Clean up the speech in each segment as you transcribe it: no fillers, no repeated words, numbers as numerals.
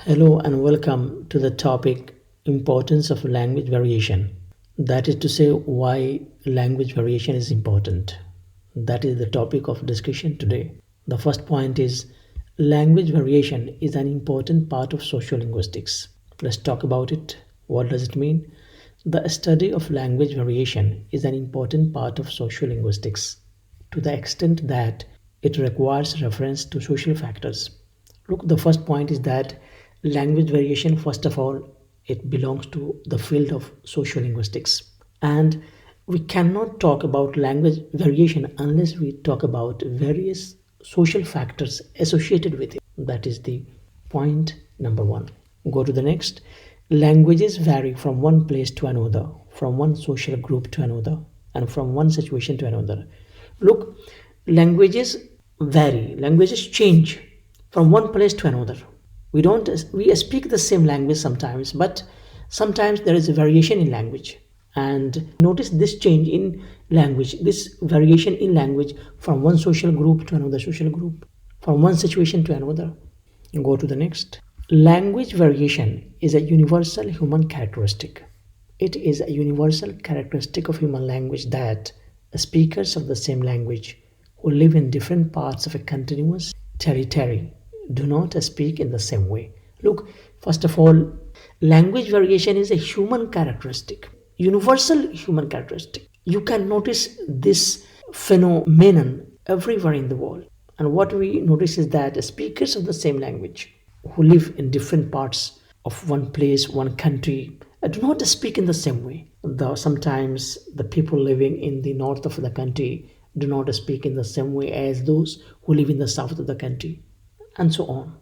Hello and welcome to the topic importance of language variation. That is to say, why language variation is important. That is the topic of discussion today. The first point is language variation is an important part of sociolinguistics. Let's talk about it. What does it mean? The study of language variation is an important part of sociolinguistics to the extent that it requires reference to social factors. Look, the first point is that language variation, first of all, it belongs to the field of sociolinguistics. And we cannot talk about language variation unless we talk about various social factors associated with it. That is the point number one. Go to the next. Languages vary from one place to another, from one social group to another, and from one situation to another. Look, languages vary, languages change from one place to another. We speak the same language sometimes, but sometimes there is a variation in language. And notice this change in language, this variation in language from one social group to another social group, from one situation to another. Go to the next. Language variation is a universal human characteristic. It is a universal characteristic of human language that speakers of the same language who live in different parts of a continuous territory do not speak in the same way. Look, first of all, language variation is a human characteristic, universal human characteristic. You can notice this phenomenon everywhere in the world. And what we notice is that speakers of the same language who live in different parts of one place, one country, do not speak in the same way. Sometimes the people living in the north of the country do not speak in the same way as those who live in the south of the country, and so on.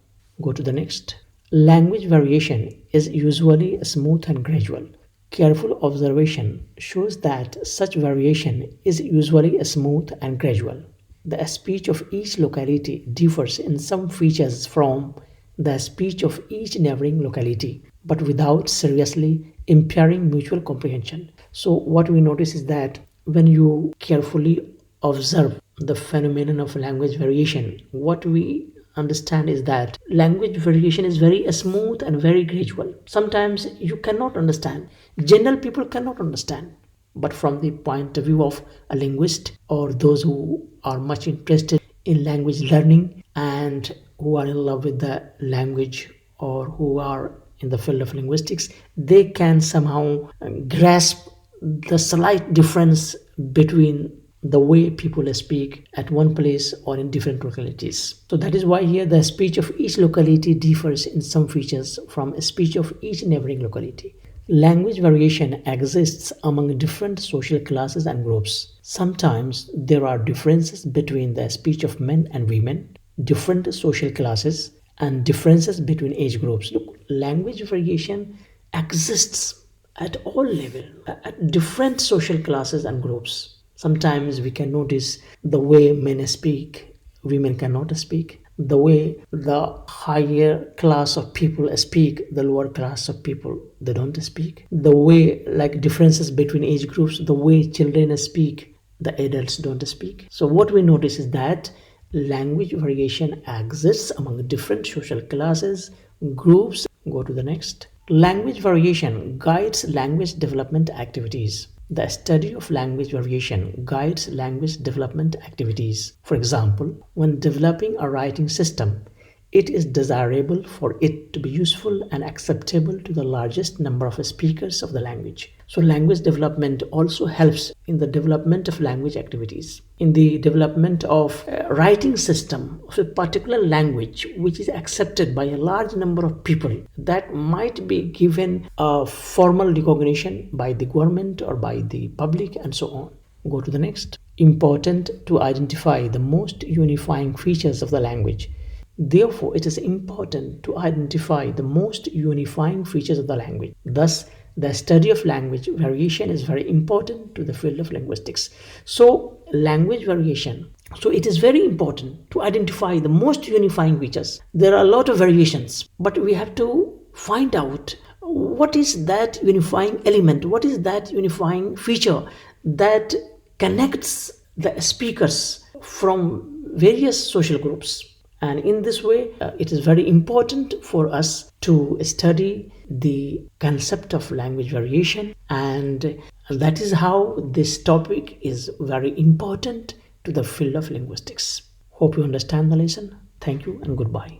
Go to the next. Language variation is usually smooth and gradual. Careful observation shows that such variation is usually smooth and gradual. The speech of each locality differs in some features from the speech of each neighboring locality, but without seriously impairing mutual comprehension. So what we notice is that when you carefully observe the phenomenon of language variation, what we understand is that language variation is very smooth and very gradual. Sometimes you cannot understand, general people cannot understand, but from the point of view of a linguist or those who are much interested in language learning and who are in love with the language or who are in the field of linguistics, they can somehow grasp the slight difference between the way people speak at one place or in different localities. So that is why here the speech of each locality differs in some features from a speech of each neighboring locality. Language variation exists among different social classes and groups. Sometimes there are differences between the speech of men and women, different social classes, and differences between age groups. Look, language variation exists at all levels, at different social classes and groups. Sometimes we can notice the way men speak, women cannot speak. The way the higher class of people speak, the lower class of people, they don't speak. The way, like differences between age groups, the way children speak, the adults don't speak. So what we notice is that language variation exists among different social classes, groups. Go to the next. Language variation guides language development activities. The study of language variation guides language development activities. For example, when developing a writing system, it is desirable for it to be useful and acceptable to the largest number of speakers of the language. So language development also helps in the development of language activities. In the development of a writing system of a particular language which is accepted by a large number of people, that might be given a formal recognition by the government or by the public and so on. Go to the next. Important to identify the most unifying features of the language. Therefore, it is important to identify the most unifying features of the language. Thus, the study of language variation is very important to the field of linguistics. So, language variation. So, it is very important to identify the most unifying features. There are a lot of variations, but we have to find out what is that unifying element, what is that unifying feature that connects the speakers from various social groups And in this way, it is very important for us to study the concept of language variation, and that is how this topic is very important to the field of linguistics. Hope you understand the lesson. Thank you and goodbye.